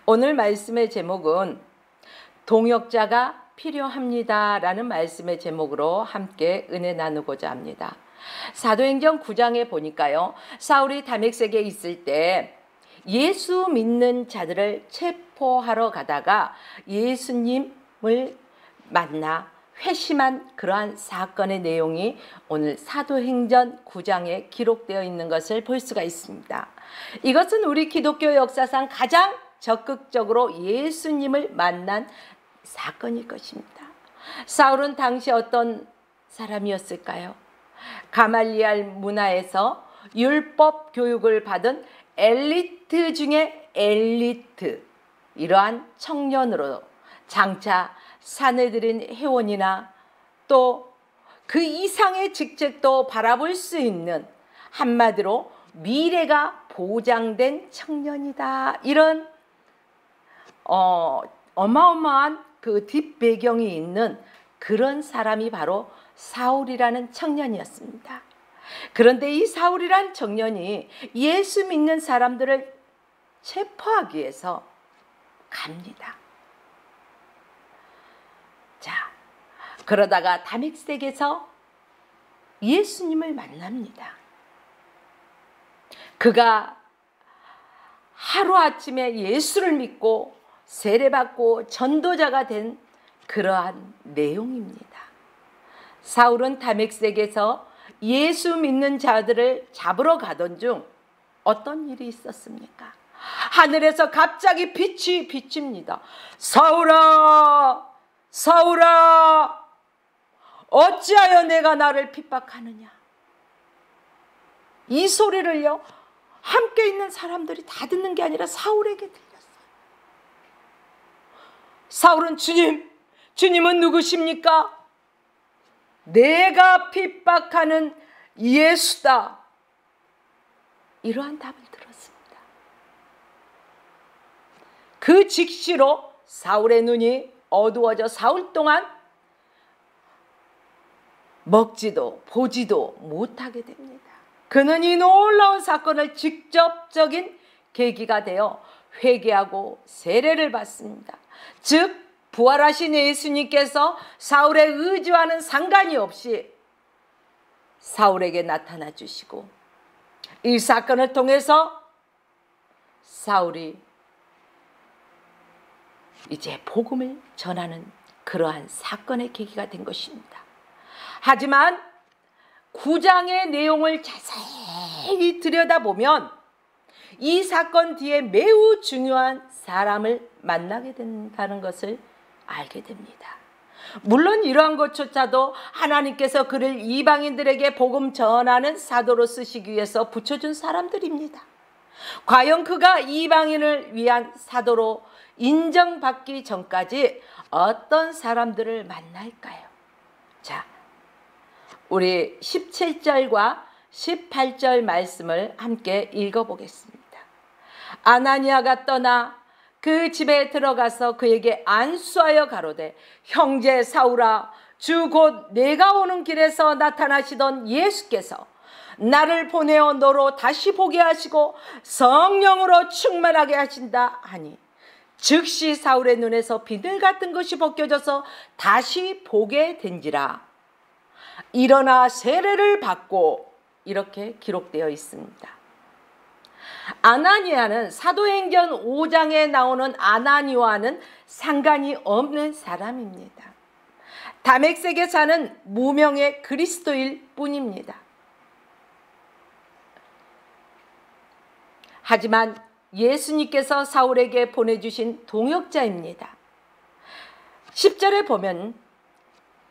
오늘 말씀의 제목은 동역자가 필요합니다 라는 말씀의 제목으로 함께 은혜 나누고자 합니다. 사도행전 9장에 보니까요, 사울이 다메섹에 있을 때 예수 믿는 자들을 체포하러 가다가 예수님을 만나 회심한 그러한 사건의 내용이 오늘 사도행전 9장에 기록되어 있는 것을 볼 수가 있습니다. 이것은 우리 기독교 역사상 가장 적극적으로 예수님을 만난 사건일 것입니다. 사울은 당시 어떤 사람이었을까요? 가말리알 문화에서 율법 교육을 받은 엘리트 중에 엘리트, 이러한 청년으로 장차 사내들인 회원이나 또 그 이상의 직책도 바라볼 수 있는, 한마디로 미래가 보장된 청년이다, 이런 어마어마한 그 뒷배경이 있는 그런 사람이 바로 사울이라는 청년이었습니다. 그런데 이 사울이란 청년이 예수 믿는 사람들을 체포하기 위해서 갑니다. 자, 그러다가 다메섹에서 예수님을 만납니다. 그가 하루아침에 예수를 믿고 세례받고 전도자가 된 그러한 내용입니다. 사울은 다메섹에서 예수 믿는 자들을 잡으러 가던 중 어떤 일이 있었습니까? 하늘에서 갑자기 빛이 비칩니다. 사울아, 사울아, 어찌하여 내가 나를 핍박하느냐? 이 소리를요, 함께 있는 사람들이 다 듣는 게 아니라 사울에게 들렸어요. 사울은 주님은 누구십니까? 내가 핍박하는 예수다, 이러한 답을 들었습니다. 그 직시로 사울의 눈이 어두워져 사흘 동안 먹지도 보지도 못하게 됩니다. 그는 이 놀라운 사건을 직접적인 계기가 되어 회개하고 세례를 받습니다. 즉 부활하신 예수님께서 사울의 의지와는 상관이 없이 사울에게 나타나 주시고, 이 사건을 통해서 사울이 이제 복음을 전하는 그러한 사건의 계기가 된 것입니다. 하지만 9장의 내용을 자세히 들여다보면 이 사건 뒤에 매우 중요한 사람을 만나게 된다는 것을 알게 됩니다. 물론 이러한 것조차도 하나님께서 그를 이방인들에게 복음 전하는 사도로 쓰시기 위해서 붙여준 사람들입니다. 과연 그가 이방인을 위한 사도로 인정받기 전까지 어떤 사람들을 만날까요? 자, 우리 17절과 18절 말씀을 함께 읽어보겠습니다. 아나니아가 떠나 그 집에 들어가서 그에게 안수하여 가로되, 형제 사울아, 주 곧 내가 오는 길에서 나타나시던 예수께서 나를 보내어 너로 다시 보게 하시고 성령으로 충만하게 하신다 하니, 즉시 사울의 눈에서 비늘 같은 것이 벗겨져서 다시 보게 된지라. 일어나 세례를 받고, 이렇게 기록되어 있습니다. 아나니아는 사도행전 5장에 나오는 아나니와는 상관이 없는 사람입니다. 다메섹에 사는 무명의 그리스도일 뿐입니다. 하지만 예수님께서 사울에게 보내주신 동역자입니다. 10절에 보면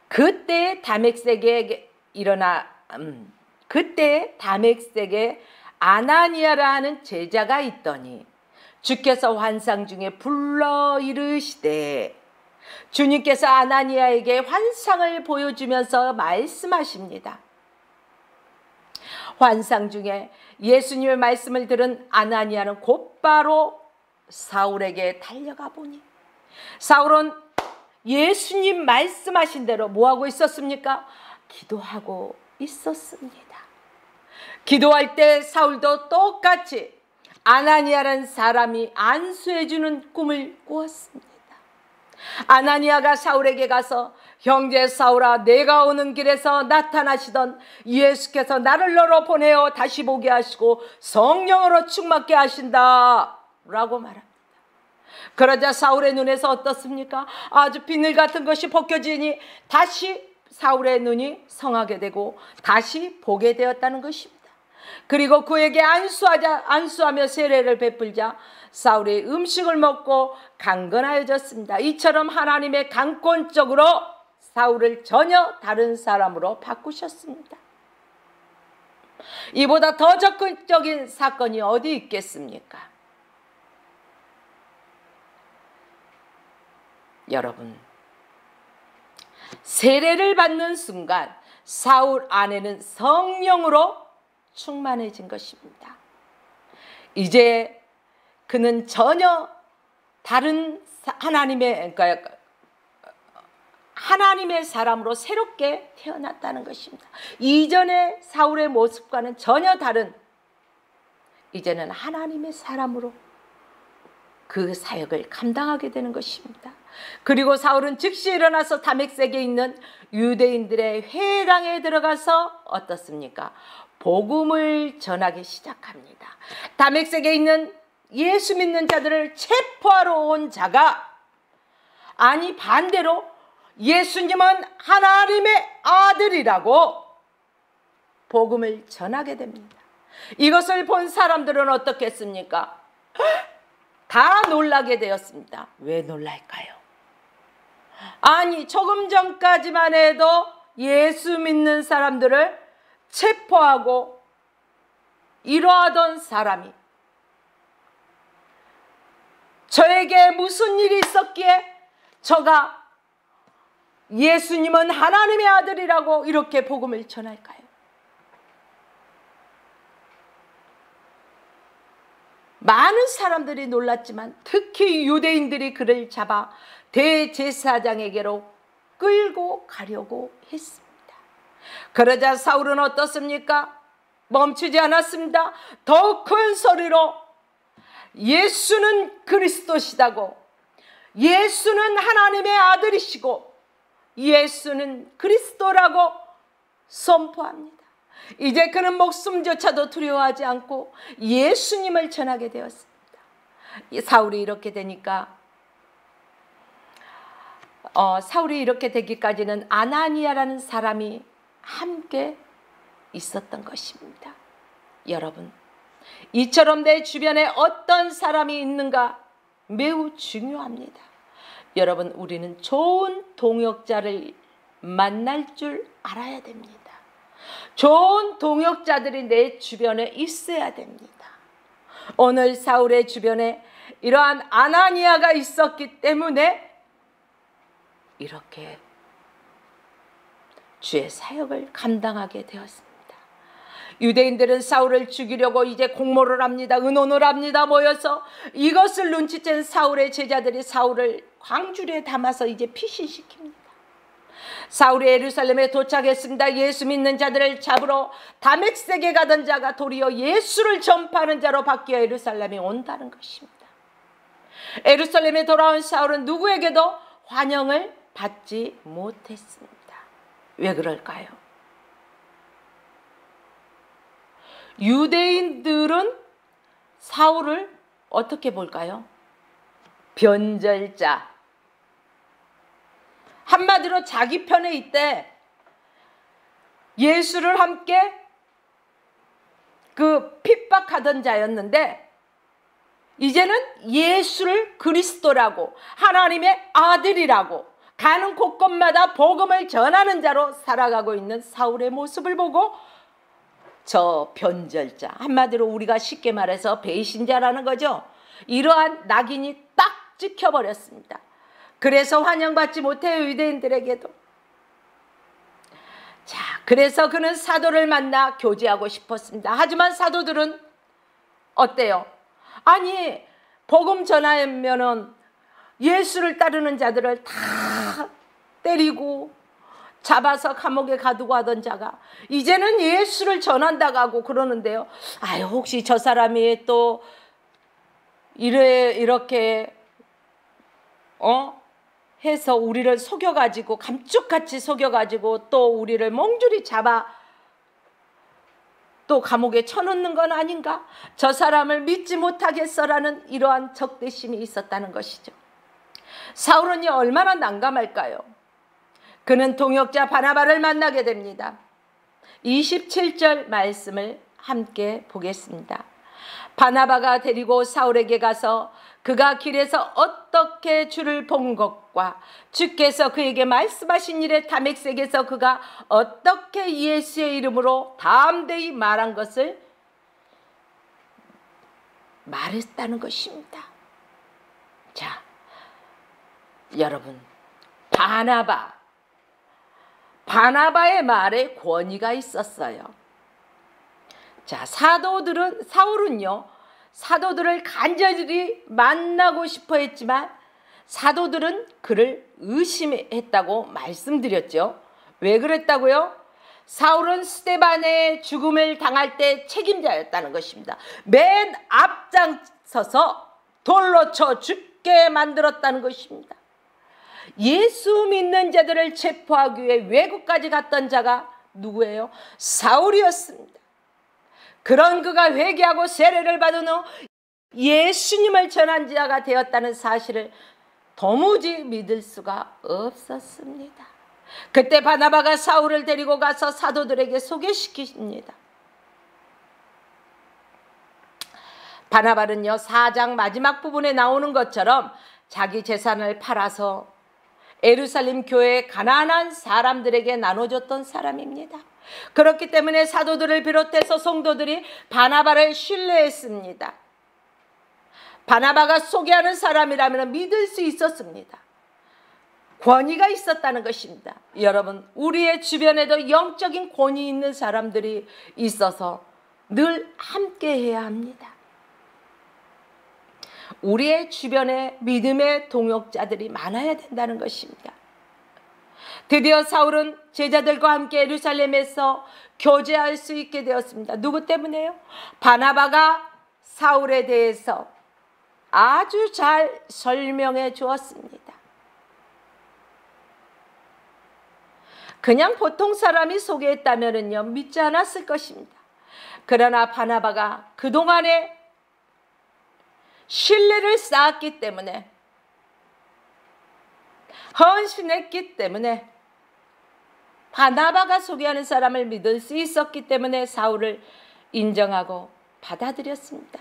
그때 다메섹에 아나니아라 하는 제자가 있더니 주께서 환상 중에 불러 이르시되, 주님께서 아나니아에게 환상을 보여주면서 말씀하십니다. 환상 중에 예수님의 말씀을 들은 아나니아는 곧바로 사울에게 달려가 보니, 사울은 예수님 말씀하신 대로 뭐하고 있었습니까? 기도하고 있었습니다. 기도할 때 사울도 똑같이 아나니아라는 사람이 안수해주는 꿈을 꾸었습니다. 아나니아가 사울에게 가서 형제 사울아, 내가 오는 길에서 나타나시던 예수께서 나를 너로 보내어 다시 보게 하시고 성령으로 충만케 하신다 라고 말합니다. 그러자 사울의 눈에서 어떻습니까? 아주 비늘 같은 것이 벗겨지니 다시 사울의 눈이 성하게 되고 다시 보게 되었다는 것입니다. 그리고 그에게 안수하며 세례를 베풀자 사울이 음식을 먹고 강건하여졌습니다. 이처럼 하나님의 강권적으로 사울을 전혀 다른 사람으로 바꾸셨습니다. 이보다 더 적극적인 사건이 어디 있겠습니까? 여러분, 세례를 받는 순간 사울 안에는 성령으로 충만해진 것입니다. 이제 그는 전혀 다른 하나님의 사람으로 새롭게 태어났다는 것입니다. 이전의 사울의 모습과는 전혀 다른, 이제는 하나님의 사람으로 그 사역을 감당하게 되는 것입니다. 그리고 사울은 즉시 일어나서 다메섹에 있는 유대인들의 회당에 들어가서 어떻습니까? 복음을 전하기 시작합니다. 다메섹에 있는 예수 믿는 자들을 체포하러 온 자가, 아니 반대로 예수님은 하나님의 아들이라고 복음을 전하게 됩니다. 이것을 본 사람들은 어떻겠습니까? 다 놀라게 되었습니다. 왜 놀랄까요? 아니 조금 전까지만 해도 예수 믿는 사람들을 체포하고 이러하던 사람이 저에게 무슨 일이 있었기에 저가 예수님은 하나님의 아들이라고 이렇게 복음을 전할까요? 많은 사람들이 놀랐지만 특히 유대인들이 그를 잡아 대제사장에게로 끌고 가려고 했습니다. 그러자 사울은 어떻습니까? 멈추지 않았습니다. 더 큰 소리로 예수는 그리스도시다고, 예수는 하나님의 아들이시고 예수는 그리스도라고 선포합니다. 이제 그는 목숨조차도 두려워하지 않고 예수님을 전하게 되었습니다. 사울이 이렇게 되니까 사울이 이렇게 되기까지는 아나니아라는 사람이 함께 있었던 것입니다. 여러분, 이처럼 내 주변에 어떤 사람이 있는가 매우 중요합니다. 여러분, 우리는 좋은 동역자를 만날 줄 알아야 됩니다. 좋은 동역자들이 내 주변에 있어야 됩니다. 오늘 사울의 주변에 이러한 아나니아가 있었기 때문에 이렇게 주의 사역을 감당하게 되었습니다. 유대인들은 사울을 죽이려고 이제 공모를 합니다. 의논을 합니다. 모여서 이것을 눈치챈 사울의 제자들이 사울을 광주리에 담아서 이제 피신시킵니다. 사울이 예루살렘에 도착했습니다. 예수 믿는 자들을 잡으러 다메섹에 가던 자가 도리어 예수를 전파하는 자로 바뀌어 예루살렘에 온다는 것입니다. 예루살렘에 돌아온 사울은 누구에게도 환영을 받지 못했습니다. 왜 그럴까요? 유대인들은 사울을 어떻게 볼까요? 변절자, 한마디로 자기 편에 있대. 예수를 함께 핍박하던 자였는데 이제는 예수를 그리스도라고, 하나님의 아들이라고 가는 곳곳마다 복음을 전하는 자로 살아가고 있는 사울의 모습을 보고 저 변절자, 한마디로 우리가 쉽게 말해서 배신자라는 거죠. 이러한 낙인이 딱 찍혀버렸습니다. 그래서 환영받지 못해요, 유대인들에게도. 자, 그래서 그는 사도를 만나 교제하고 싶었습니다. 하지만 사도들은 어때요? 아니, 복음 전하면은 예수를 따르는 자들을 다 때리고 잡아서 감옥에 가두고 하던 자가 이제는 예수를 전한다고 하고 그러는데요. 아유, 혹시 저 사람이 또 이렇게 해서 우리를 속여가지고, 감쪽같이 속여가지고 또 우리를 몽줄이 잡아 또 감옥에 쳐놓는 건 아닌가? 저 사람을 믿지 못하겠어라는 이러한 적대심이 있었다는 것이죠. 사울은요, 얼마나 난감할까요? 그는 동역자 바나바를 만나게 됩니다. 27절 말씀을 함께 보겠습니다. 바나바가 데리고 사울에게 가서 그가 길에서 어떻게 주를 본 것과 주께서 그에게 말씀하신 일에 다메섹에서 그가 어떻게 예수의 이름으로 담대히 말한 것을 말했다는 것입니다. 자, 여러분, 바나바의 말에 권위가 있었어요. 자, 사울은요, 사도들을 간절히 만나고 싶어 했지만 사도들은 그를 의심했다고 말씀드렸죠. 왜 그랬다고요? 사울은 스데반의 죽음을 당할 때 책임자였다는 것입니다. 맨 앞장서서 돌로 쳐 죽게 만들었다는 것입니다. 예수 믿는 자들을 체포하기 위해 외국까지 갔던 자가 누구예요? 사울이었습니다. 그런 그가 회개하고 세례를 받은 후 예수님을 전한 자가 되었다는 사실을 도무지 믿을 수가 없었습니다. 그때 바나바가 사울을 데리고 가서 사도들에게 소개시키십니다. 바나바는요, 4장 마지막 부분에 나오는 것처럼 자기 재산을 팔아서 예루살렘 교회의 가난한 사람들에게 나눠줬던 사람입니다. 그렇기 때문에 사도들을 비롯해서 성도들이 바나바를 신뢰했습니다. 바나바가 소개하는 사람이라면 믿을 수 있었습니다. 권위가 있었다는 것입니다. 여러분, 우리의 주변에도 영적인 권위 있는 사람들이 있어서 늘 함께 해야 합니다. 우리의 주변에 믿음의 동역자들이 많아야 된다는 것입니다. 드디어 사울은 제자들과 함께 예루살렘에서 교제할 수 있게 되었습니다. 누구 때문에요? 바나바가 사울에 대해서 아주 잘 설명해 주었습니다. 그냥 보통 사람이 소개했다면요, 믿지 않았을 것입니다. 그러나 바나바가 그동안에 신뢰를 쌓았기 때문에, 헌신했기 때문에, 바나바가 소개하는 사람을 믿을 수 있었기 때문에 사울을 인정하고 받아들였습니다.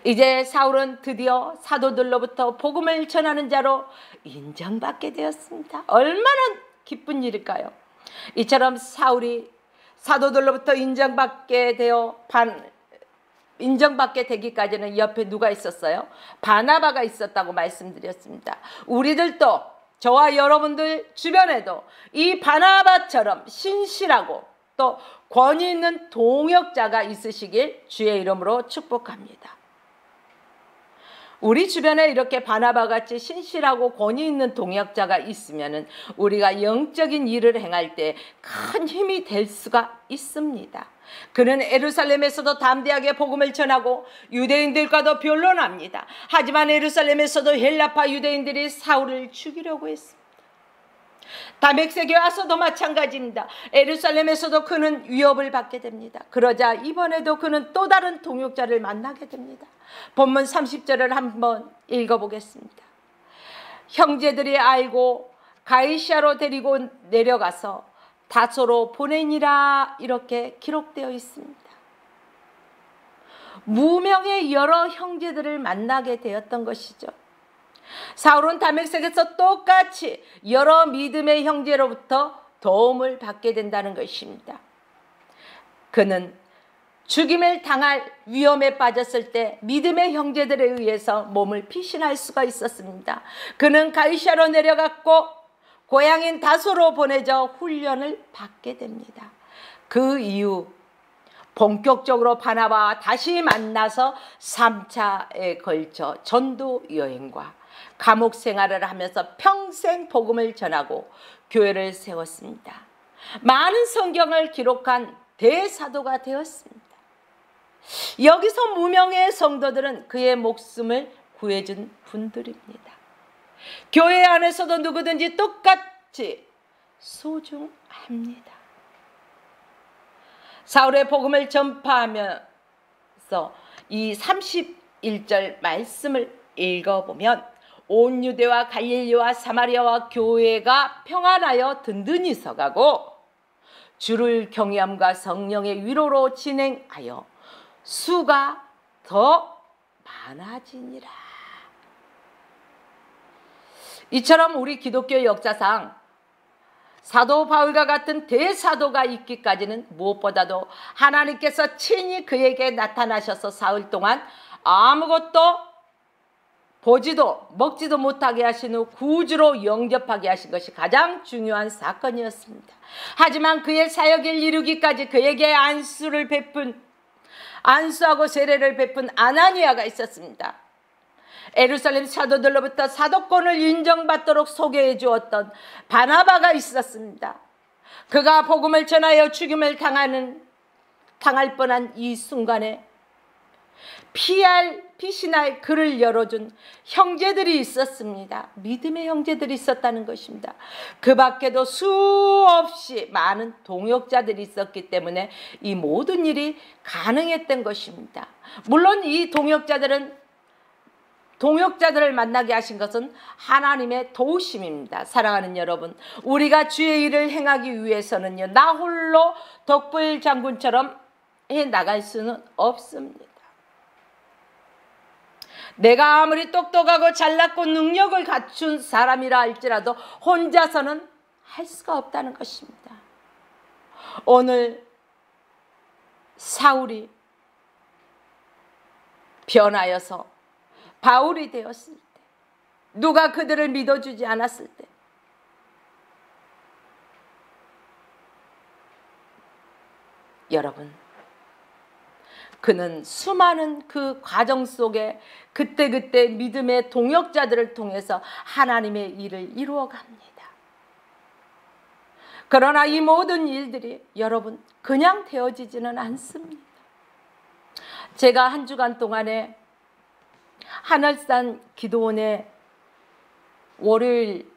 이제 사울은 드디어 사도들로부터 복음을 전하는 자로 인정받게 되었습니다. 얼마나 기쁜 일일까요? 이처럼 사울이 사도들로부터 인정받게 되기까지는 옆에 누가 있었어요? 바나바가 있었다고 말씀드렸습니다. 우리들도, 저와 여러분들 주변에도 이 바나바처럼 신실하고 또 권위 있는 동역자가 있으시길 주의 이름으로 축복합니다. 우리 주변에 이렇게 바나바같이 신실하고 권위 있는 동역자가 있으면 우리가 영적인 일을 행할 때 큰 힘이 될 수가 있습니다. 그는 예루살렘에서도 담대하게 복음을 전하고 유대인들과도 변론합니다. 하지만 예루살렘에서도 헬라파 유대인들이 사울을 죽이려고 했습니다. 다메섹에 와서도 마찬가지입니다. 예루살렘에서도 그는 위협을 받게 됩니다. 그러자 이번에도 그는 또 다른 동역자를 만나게 됩니다. 본문 30절을 한번 읽어보겠습니다. 형제들이 알고 가이사로 데리고 내려가서 다소로 보내니라, 이렇게 기록되어 있습니다. 무명의 여러 형제들을 만나게 되었던 것이죠. 사울은 다메섹에서 똑같이 여러 믿음의 형제로부터 도움을 받게 된다는 것입니다. 그는 죽임을 당할 위험에 빠졌을 때 믿음의 형제들에 의해서 몸을 피신할 수가 있었습니다. 그는 가이사로 내려갔고 고향인 다소로 보내져 훈련을 받게 됩니다. 그 이후 본격적으로 바나바와 다시 만나서 3차에 걸쳐 전도 여행과 감옥 생활을 하면서 평생 복음을 전하고 교회를 세웠습니다. 많은 성경을 기록한 대사도가 되었습니다. 여기서 무명의 성도들은 그의 목숨을 구해준 분들입니다. 교회 안에서도 누구든지 똑같이 소중합니다. 사울의 복음을 전파하면서 이 31절 말씀을 읽어보면 온 유대와 갈릴리와 사마리아와 교회가 평안하여 든든히 서가고 주를 경외함과 성령의 위로로 진행하여 수가 더 많아지니라. 이처럼 우리 기독교 역사상 사도 바울과 같은 대사도가 있기까지는 무엇보다도 하나님께서 친히 그에게 나타나셔서 사흘 동안 아무것도 보지도 먹지도 못하게 하신 후 구주로 영접하게 하신 것이 가장 중요한 사건이었습니다. 하지만 그의 사역을 이루기까지 그에게 안수하고 세례를 베푼 아나니아가 있었습니다. 예루살렘 사도들로부터 사도권을 인정받도록 소개해 주었던 바나바가 있었습니다. 그가 복음을 전하여 죽임을 당할 뻔한 이 순간에 피신할 그를 열어준 형제들이 있었습니다. 믿음의 형제들이 있었다는 것입니다. 그 밖에도 수없이 많은 동역자들이 있었기 때문에 이 모든 일이 가능했던 것입니다. 물론 이 동역자들을 만나게 하신 것은 하나님의 도우심입니다. 사랑하는 여러분, 우리가 주의 일을 행하기 위해서는요, 나 홀로 덕불 장군처럼 해나갈 수는 없습니다. 내가 아무리 똑똑하고 잘났고 능력을 갖춘 사람이라 할지라도 혼자서는 할 수가 없다는 것입니다. 오늘 사울이 변하여서 바울이 되었을 때, 누가 그들을 믿어주지 않았을 때, 여러분, 그는 수많은 그 과정 속에 그때그때 믿음의 동역자들을 통해서 하나님의 일을 이루어갑니다. 그러나 이 모든 일들이 여러분 그냥 되어지지는 않습니다. 제가 한 주간 동안에 하늘산 기도원에 월요일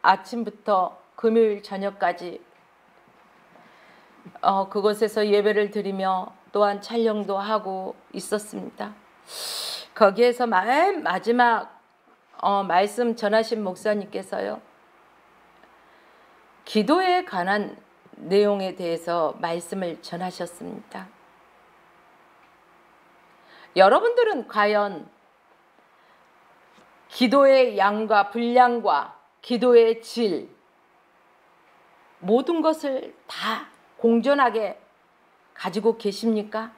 아침부터 금요일 저녁까지 그곳에서 예배를 드리며 또한 촬영도 하고 있었습니다. 거기에서 마지막 말씀 전하신 목사님께서요, 기도에 관한 내용에 대해서 말씀을 전하셨습니다. 여러분들은 과연 기도의 양과 분량과 기도의 질, 모든 것을 다 공존하게 가지고 계십니까?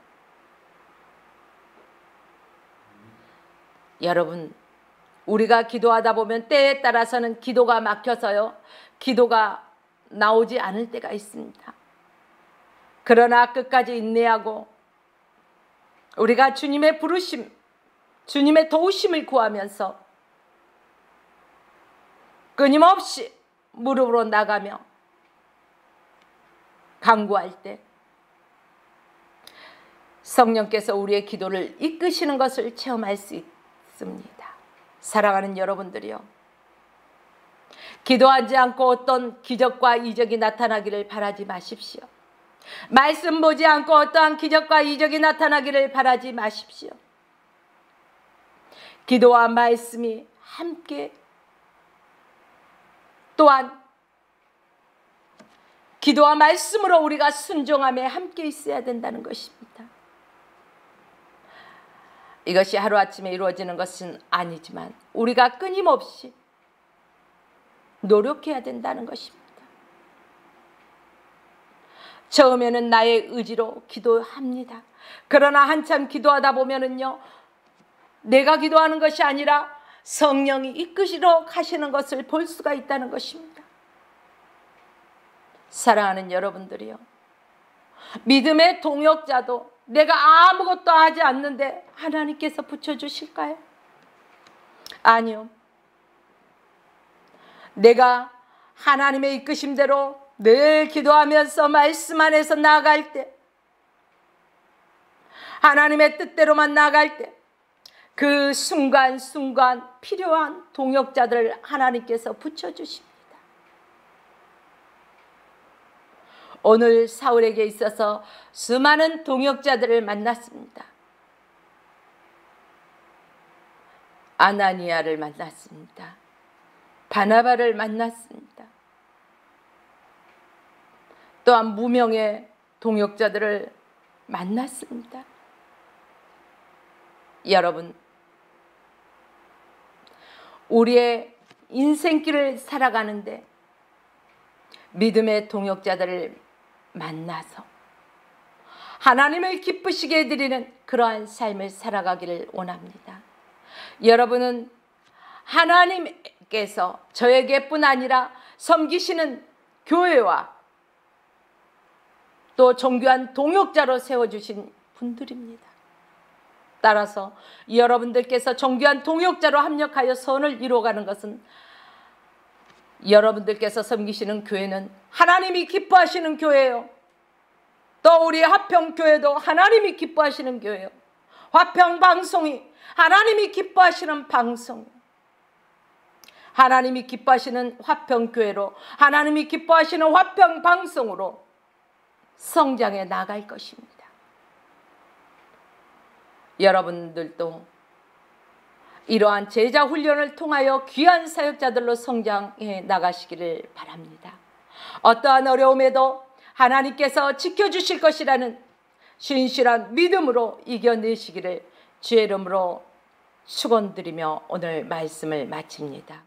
여러분, 우리가 기도하다 보면 때에 따라서는 기도가 막혀서요, 기도가 나오지 않을 때가 있습니다. 그러나 끝까지 인내하고 우리가 주님의 부르심, 주님의 도우심을 구하면서 끊임없이 무릎으로 나가며 간구할 때 성령께서 우리의 기도를 이끄시는 것을 체험할 수 있습니다. 사랑하는 여러분들이요, 기도하지 않고 어떤 기적과 이적이 나타나기를 바라지 마십시오. 말씀 보지 않고 어떠한 기적과 이적이 나타나기를 바라지 마십시오. 기도와 말씀이 함께, 또한 기도와 말씀으로 우리가 순종함에 함께 있어야 된다는 것입니다. 이것이 하루아침에 이루어지는 것은 아니지만 우리가 끊임없이 노력해야 된다는 것입니다. 처음에는 나의 의지로 기도합니다. 그러나 한참 기도하다 보면은요, 내가 기도하는 것이 아니라 성령이 이끄시러 가시는 것을 볼 수가 있다는 것입니다. 사랑하는 여러분들이요, 믿음의 동역자도 내가 아무것도 하지 않는데 하나님께서 붙여주실까요? 아니요. 내가 하나님의 이끄심대로 늘 기도하면서 말씀 안에서 나아갈 때, 하나님의 뜻대로만 나아갈 때, 그 순간순간 필요한 동역자들을 하나님께서 붙여주십니다. 오늘 사울에게 있어서 수많은 동역자들을 만났습니다. 아나니아를 만났습니다. 바나바를 만났습니다. 또한 무명의 동역자들을 만났습니다. 여러분, 우리의 인생길을 살아가는데 믿음의 동역자들을 만나서 하나님을 기쁘시게 해드리는 그러한 삶을 살아가기를 원합니다. 여러분은 하나님께서 저에게뿐 아니라 섬기시는 교회와 또 정교한 동역자로 세워주신 분들입니다. 따라서 여러분들께서 정교한 동역자로 합력하여 선을 이루어가는 것은 여러분들께서 섬기시는 교회는 하나님이 기뻐하시는 교회예요. 또 우리 화평교회도 하나님이 기뻐하시는 교회예요. 화평방송이 하나님이 기뻐하시는 방송, 하나님이 기뻐하시는 화평교회로, 하나님이 기뻐하시는 화평방송으로 성장해 나갈 것입니다. 여러분들도 이러한 제자 훈련을 통하여 귀한 사역자들로 성장해 나가시기를 바랍니다. 어떠한 어려움에도 하나님께서 지켜주실 것이라는 신실한 믿음으로 이겨내시기를 주의 이름으로 축원드리며 오늘 말씀을 마칩니다.